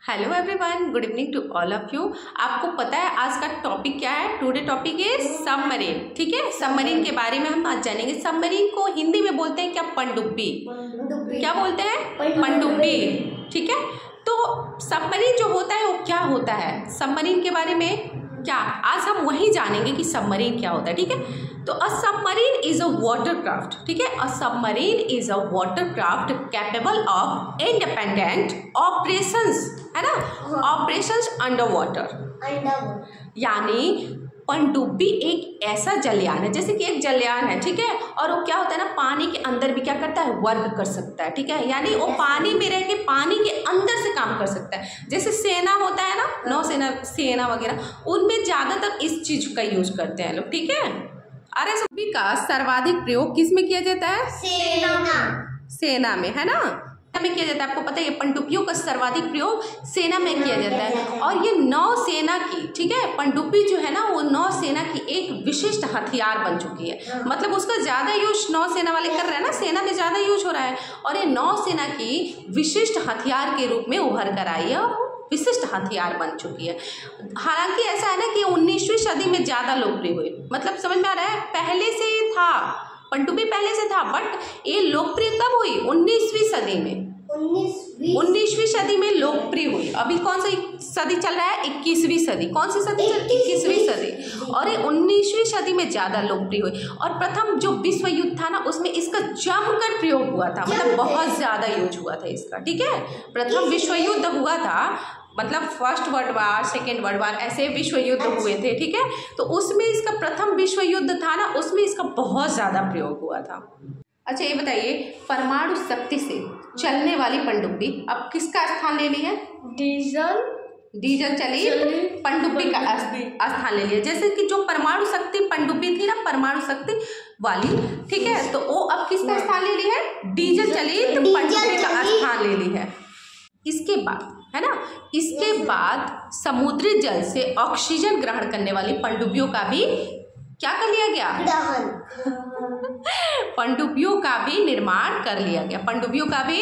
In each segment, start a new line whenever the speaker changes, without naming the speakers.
Hello everyone, good evening to all of you. आपको पता है आज का टॉपिक क्या है? Today topic is submarine. ठीक है, सबमरीन के बारे में हम आज जानेंगे। सबमरीन को हिंदी में बोलते हैं क्या? पनडुब्बी। क्या बोलते हैं? पनडुब्बी। ठीक है, तो सबमरीन जो होता है वो क्या होता है, सबमरीन के बारे में क्या आज हम वही जानेंगे कि सबमरीन क्या होता है। ठीक है, तो अ सबमरीन इज अ वाटरक्राफ्ट। ठीक है, अ submarine is a watercraft capable of independent operations, है ना, ऑपरेशंस अंडर वाटर। यानी पनडुब्बी एक ऐसा जलयान है, जैसे कि एक जलयान है, ठीक है, और वो क्या होता है ना, पानी के अंदर भी क्या करता है, वर्क कर सकता है। ठीक है, यानी वो पानी में रह के पानी के अंदर से काम कर सकता है। जैसे सेना होता है ना, नौसेना, सेना वगैरह, उनमें ज्यादातर इस चीज का यूज करते हैं लोग। ठीक है, आरएसबी का सर्वाधिक प्रयोग किस में किया जाता है? सेना में, है ना, में किया जाता है। आपको पता है ये पनडुब्बियों का सर्वाधिक प्रयोग सेना में किया जाता है। और ये नौसेना की, ठीक है, पनडुब्बी जो है ना वो नौसेना की एक विशिष्ट हथियार बन चुकी है। मतलब उसका ज्यादा यूज नौसेना वाले कर रहे हैं ना, सेना में ज्यादा यूज हो रहा है, और ये नौसेना की विशिष्ट हथियार के रूप में उभर कर आई है और विशिष्ट हथियार बन चुकी है। हालांकि ऐसा है ना कि 19वीं सदी में ज्यादा लोकप्रिय हुई। मतलब समझ में आ रहा है, पहले से था पनडुब्बी, पहले से था, बट ये लोकप्रिय कब हुई? 19वीं सदी में। 19वीं सदी में लोकप्रिय हुई। अभी कौन सी सदी चल रहा है? 21वीं सदी। कौन सी सदी? 21वीं सदी। और ये 19वीं सदी में ज्यादा लोकप्रिय हुई। और प्रथम जो विश्व युद्ध था ना, उसमें इसका जमकर प्रयोग हुआ था, मतलब बहुत ज्यादा यूज हुआ था इसका। ठीक है, प्रथम विश्व युद्ध हुआ था, मतलब first world war, second world war, ऐसे विश्व युद्ध हुए थे। ठीक है, तो उसमें इसका प्रथम विश्व युद्ध था ना, उसमें इसका बहुत ज्यादा प्रयोग हुआ था। अच्छा ये बताइए, परमाणु शक्ति से चलने वाली पनडुब्बी अब किसका स्थान ले ली है? डीजल चलित पनडुब्बी का स्थान ले लिया। जैसे कि जो परमाणु शक्ति पनडुब्बी थी ना, परमाणु शक्ति वाली, ठीक है, तो वो अब किसका स्थान ले ली है? डीजल चलित पनडुब्बी का स्थान ले ली है। इसके बाद, है ना, इसके बाद समुद्री जल से ऑक्सीजन ग्रहण करने वाली पनडुब्बियों का भी क्या कर लिया गया? पनडुब्बियों का भी निर्माण कर लिया गया। पनडुब्बियों का भी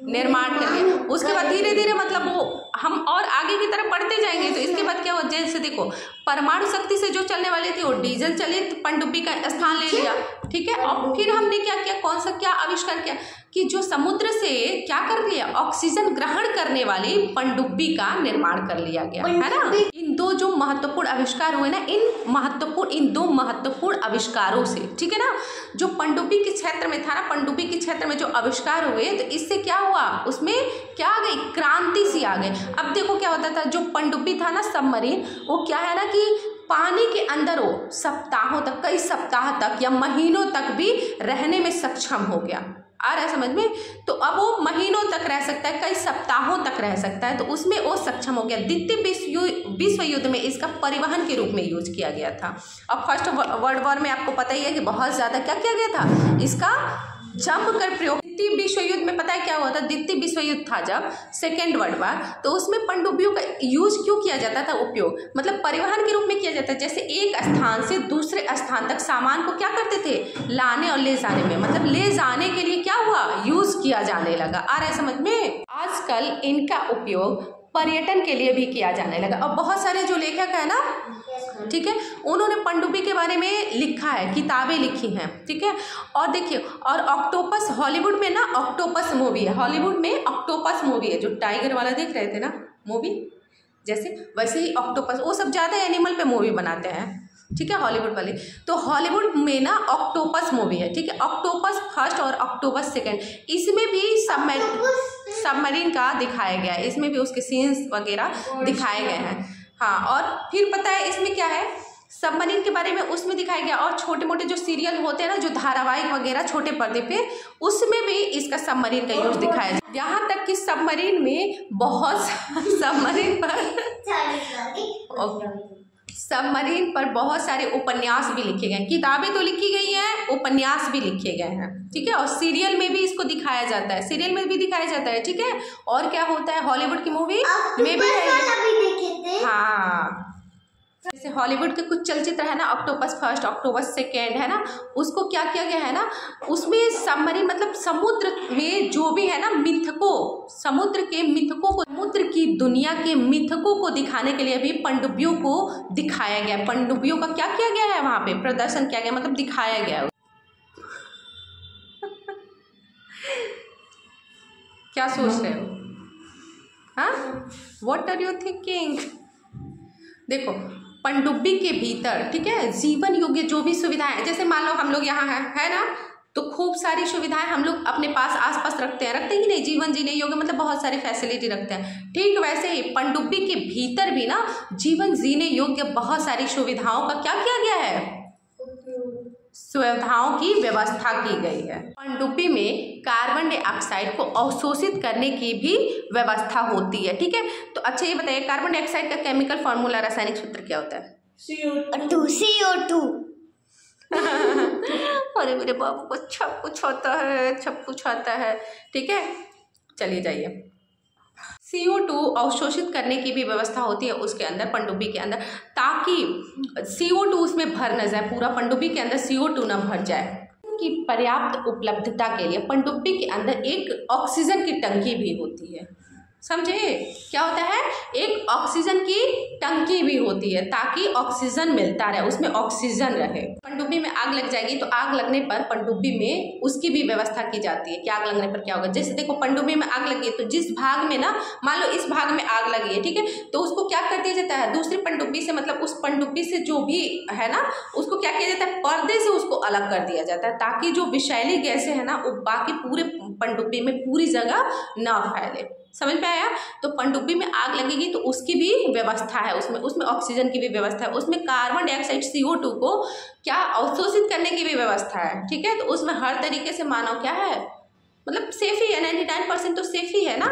निर्माण कर लिया। उसके बाद धीरे धीरे मतलब वो हम और आगे की तरफ बढ़ते जाएंगे। तो इसके बाद क्या हुआ? जैसे देखो, परमाणु शक्ति से जो चलने वाली थी वो डीजल चलित पनडुब्बी का स्थान ले लिया। ठीक है, और फिर हमने क्या किया? कौन सा क्या आविष्कार किया कि जो समुद्र से क्या कर लिया? ऑक्सीजन ग्रहण करने वाली पनडुब्बी का निर्माण कर लिया गया, है ना। इन दो जो महत्वपूर्ण आविष्कार हुए ना, इन दो महत्वपूर्ण आविष्कारों से, ठीक है ना, जो पनडुब्बी के क्षेत्र में था ना, पनडुब्बी के क्षेत्र में जो आविष्कार हुए, तो इससे क्या हुआ? उसमें क्या आ गई? क्रांति सी आ गई। अब देखो क्या होता था, जो पनडुब्बी था ना, सबमरीन, वो क्या है ना कि पानी के अंदर वो सप्ताहों तक, कई सप्ताह तक या महीनों तक भी रहने में सक्षम हो गया। आ रहा है समझ में? तो अब वो महीनों तक रह सकता है, कई सप्ताहों तक रह सकता है, तो उसमें वो सक्षम हो गया। द्वितीय विश्व युद्ध में इसका परिवहन के रूप में यूज किया गया था। और फर्स्ट वर्ल्ड वॉर में आपको पता ही है कि बहुत ज्यादा क्या किया गया था, इसका जमकर प्रयोग। द्वितीय विश्व युद्ध में पता है क्या हुआ था? द्वितीय विश्व युद्ध था जब, सेकेंड वर्ल्ड वार, तो उसमें पनडुब्बियों का यूज क्यों किया जाता था? उपयोग मतलब परिवहन के रूप में किया जाता है। जैसे एक स्थान से दूसरे स्थान तक सामान को क्या करते थे? लाने और ले जाने में, मतलब ले जाने के लिए क्या हुआ? यूज किया जाने लगा। आ रहा है समझ में? आजकल इनका उपयोग पर्यटन के लिए भी किया जाने लगा। और बहुत सारे जो लेखक है ना, ठीक है, उन्होंने पनडुब्बी के बारे में लिखा है, किताबें लिखी हैं। ठीक है, और देखिए, और ऑक्टोपस, हॉलीवुड में ना ऑक्टोपस मूवी है, हॉलीवुड में ऑक्टोपस मूवी है, जो टाइगर वाला देख रहे थे ना मूवी, जैसे वैसे ही ऑक्टोपस, वो सब ज्यादा एनिमल पे मूवी बनाते हैं, ठीक है, हॉलीवुड वाले। तो हॉलीवुड में ना ऑक्टोपस मूवी है, ठीक है, ऑक्टोपस फर्स्ट और ऑक्टोपस सेकंड, इसमें भी सबमरीन का दिखाया गया है, इसमें भी उसके सीन्स वगैरह दिखाए गए हैं। हाँ, और फिर पता है इसमें क्या है, सबमरीन के बारे में उसमें दिखाया गया। और छोटे मोटे जो सीरियल होते हैं ना, जो धारावाहिक वगैरह छोटे पर्दे पे, उसमें भी इसका सबमरीन का यूज दिखाया जाए। यहाँ तक कि सबमरीन में बहुत सबमरीन पर बहुत सारे उपन्यास भी लिखे गए, किताबें तो लिखी गई हैं, उपन्यास भी लिखे गए हैं। ठीक है, और सीरियल में भी इसको दिखाया जाता है, सीरियल में भी दिखाया जाता है। ठीक है, और क्या होता है, हॉलीवुड की मूवी में भी है। हाँ, जैसे हॉलीवुड के कुछ चलचित्र है ना, ऑक्टोपस फर्स्ट, ऑक्टोपस सेकेंड, है ना, उसको क्या किया गया है ना, उसमें सबमरीन मतलब समुद्र में जो भी है ना मिथकों, समुद्र के मिथकों को समुद्र की दुनिया के मिथकों को दिखाने के लिए भी पनडुब्बियों को दिखाया गया। पनडुब्बियों का क्या किया गया है, वहां पे प्रदर्शन किया गया, मतलब दिखाया गया। क्या सोच रहे हो? हाँ, व्हाट आर यू थिंकिंग? देखो, पनडुब्बी के भीतर, ठीक है, जीवन योग्य जो भी सुविधाएं हैं, जैसे मान लो हम लोग यहाँ है ना, तो खूब सारी सुविधाएं हम लोग अपने पास आसपास रखते ही नहीं, जीवन जीने योग्य मतलब बहुत सारी फैसिलिटी रखते हैं। ठीक वैसे ही पनडुब्बी के भीतर भी ना जीवन जीने योग्य बहुत सारी सुविधाओं का क्या किया गया है, सुविधाओं की व्यवस्था की गई है। पनडुब्बी में कार्बन डाइऑक्साइड को अवशोषित करने की भी व्यवस्था होती है। ठीक है, तो अच्छा ये बताइए, कार्बन डाइऑक्साइड का केमिकल फॉर्मूला, रासायनिक सूत्र क्या होता है? CO2। अरे मेरे बाबू को सब कुछ आता है। ठीक है, चलिए जाइए। CO2 अवशोषित करने की भी व्यवस्था होती है उसके अंदर, पनडुब्बी के अंदर, ताकि CO2 उसमें भर न जाए, पूरा पनडुब्बी के अंदर CO2 न भर जाए। की पर्याप्त उपलब्धता के लिए पनडुब्बी के अंदर एक ऑक्सीजन की टंकी भी होती है। समझे? क्या होता है? एक ऑक्सीजन की टंकी भी होती है, ताकि ऑक्सीजन मिलता रहे, उसमें ऑक्सीजन रहे। पनडुब्बी में आग लग जाएगी तो आग लगने पर पनडुब्बी में उसकी भी व्यवस्था की जाती है कि आग लगने पर क्या होगा। जैसे देखो, पनडुब्बी में आग लगी है तो जिस भाग में ना, मान लो इस भाग में आग लगी है, ठीक है, तो उसको क्या कर दिया जाता है, दूसरी पनडुब्बी से, मतलब उस पनडुब्बी से जो भी है ना, उसको क्या किया जाता है, पर्दे से उसको अलग कर दिया जाता है, ताकि जो विषैली गैसें है ना वो बाकी पूरे पनडुब्बी में पूरी जगह ना फैले। समझ में आया? तो पनडुब्बी में आग लगेगी तो उसकी भी व्यवस्था है, उसमें ऑक्सीजन की भी व्यवस्था है, उसमें कार्बन डाइऑक्साइड CO2 को क्या अवशोषित करने की भी व्यवस्था है। ठीक है, तो उसमें हर तरीके से मानव क्या है, मतलब सेफ ही है, 99% तो सेफ ही है ना।